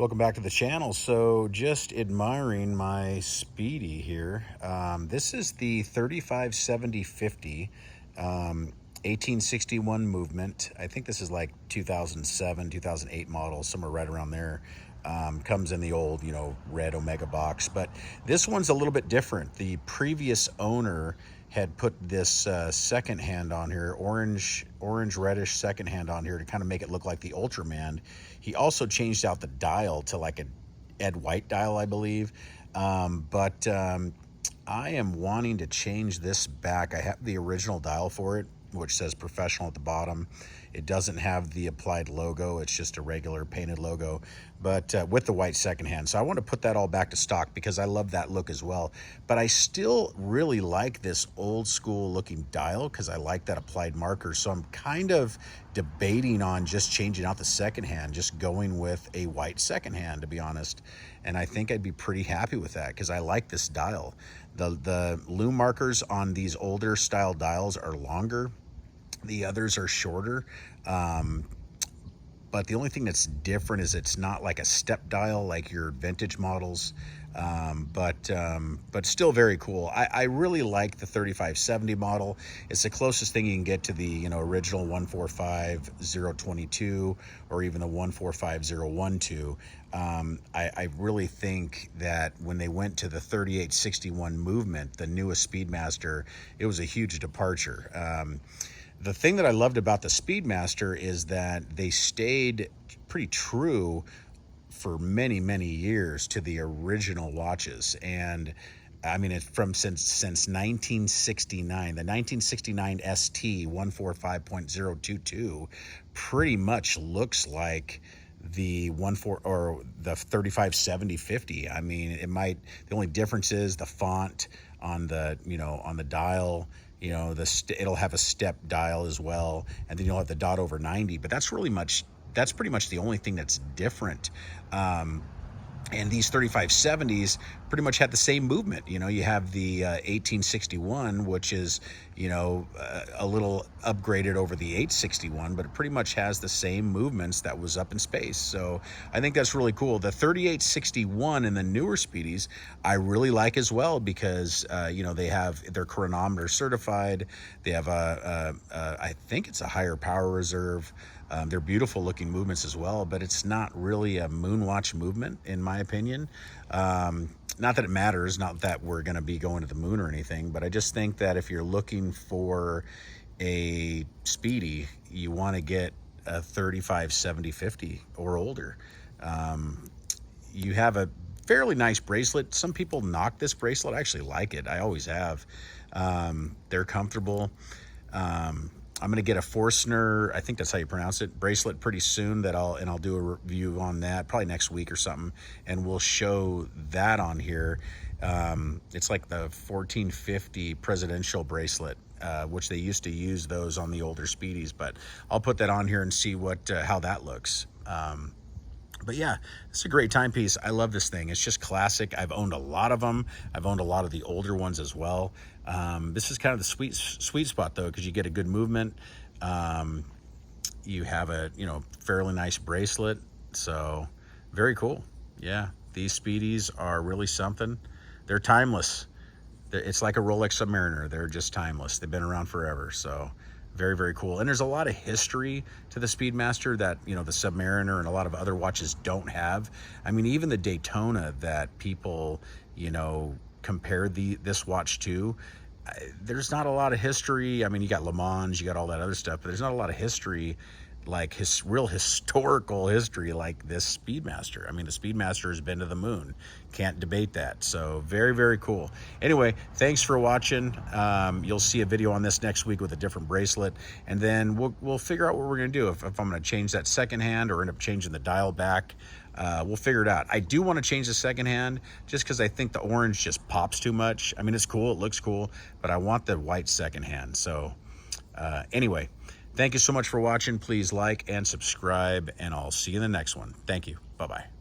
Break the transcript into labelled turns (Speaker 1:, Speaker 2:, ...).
Speaker 1: Welcome back to the channel. So just admiring my Speedy here. This is the 357050 1861 movement. I think this is like 2007, 2008 model, somewhere right around there. Comes in the old, red Omega box, but this one's a little bit different. The previous owner had put this second hand on here, orange reddish second hand on here to kind of make it look like the Ultraman. He also changed out the dial to like a Ed White dial, I believe. But I am wanting to change this back. I have the original dial for it, which says Professional at the bottom. It doesn't have the applied logo. It's just a regular painted logo, but with the white second hand. So I want to put that all back to stock because I love that look as well. But I still really like this old school looking dial because I like that applied marker. So I'm kind of debating on just changing out the second hand, just going with a white second hand, to be honest. And I think I'd be pretty happy with that because I like this dial. The lume markers on these older style dials are longer. The others are shorter, but the only thing that's different is it's not like a step dial like your vintage models, but still very cool. I really like the 3570 model. It's the closest thing you can get to the original 145022 or even the 145012. I really think that when they went to the 3861 movement, the newest Speedmaster, it was a huge departure. The thing that I loved about the Speedmaster is that they stayed pretty true for many, many years to the original watches. And I mean, it's since 1969, the 1969 ST 145.022 pretty much looks like the 357050. I mean, the only difference is the font on the, on the dial. It'll have a step dial as well, and then you'll have the dot over 90, but that's pretty much the only thing that's different. And these 3570s pretty much had the same movement. You have the 1861, which is, a little upgraded over the 861, but it pretty much has the same movements that was up in space. So I think that's really cool. The 3861 and the newer Speedies, I really like as well because, they have their chronometer certified. They have I think it's a higher power reserve. They're beautiful looking movements as well, but it's not really a moonwatch movement, in my opinion. Not that it matters, not that we're going to be going to the moon or anything, but I just think that if you're looking for a Speedy, you want to get a 357050 or older. You have a fairly nice bracelet. Some people knock this bracelet. I actually like it. I always have. They're comfortable. I'm going to get a Forstner, I think that's how you pronounce it, bracelet pretty soon I'll do a review on that probably next week or something, and we'll show that on here. It's like the 1450 presidential bracelet, which they used to use those on the older Speedies, but I'll put that on here and see how that looks. But yeah, it's a great timepiece. I love this thing. It's just classic. I've owned a lot of them. I've owned a lot of the older ones as well. This is kind of the sweet spot though, because you get a good movement. You have a fairly nice bracelet. So very cool. Yeah, these Speedies are really something. They're timeless. It's like a Rolex Submariner. They're just timeless. They've been around forever. So very, very cool. And there's a lot of history to the Speedmaster that, the Submariner and a lot of other watches don't have. I mean, even the Daytona that people, compare this watch to, there's not a lot of history. I mean, you got Le Mans, you got all that other stuff, but there's not a lot of history, like real historical history like this Speedmaster. I mean, the Speedmaster has been to the moon. Can't debate that. So very, very cool. Anyway, thanks for watching. You'll see a video on this next week with a different bracelet, and then we'll figure out what we're going to do. If I'm going to change that second hand or end up changing the dial back, we'll figure it out. I do want to change the second hand just because I think the orange just pops too much. I mean, it's cool. It looks cool, but I want the white second hand. So anyway, thank you so much for watching. Please like and subscribe, and I'll see you in the next one. Thank you. Bye-bye.